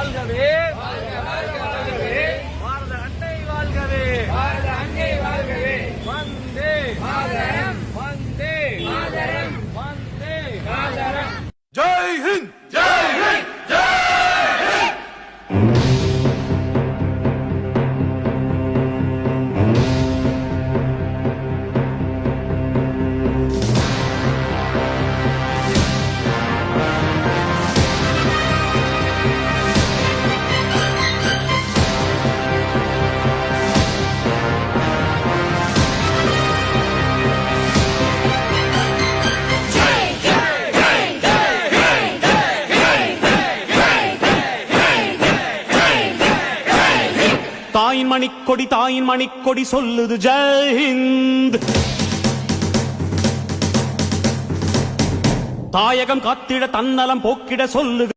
வாழ்கவே வாழ்கவே பாரத அன்னை வாழ்கவே பாரத அன்னை வாழ்கவே வந்தே மாதரம் வந்தே மாதரம் வந்தே மாதரம் ஜெய் ஹிந்த் ஜெய் ஹிந்த் தாயின் மணிக்கொடி சொல்லுது ஜெய் ஹிந்த். தாயகம் காத்திட தன்னலம் போக்கிட சொல்லுது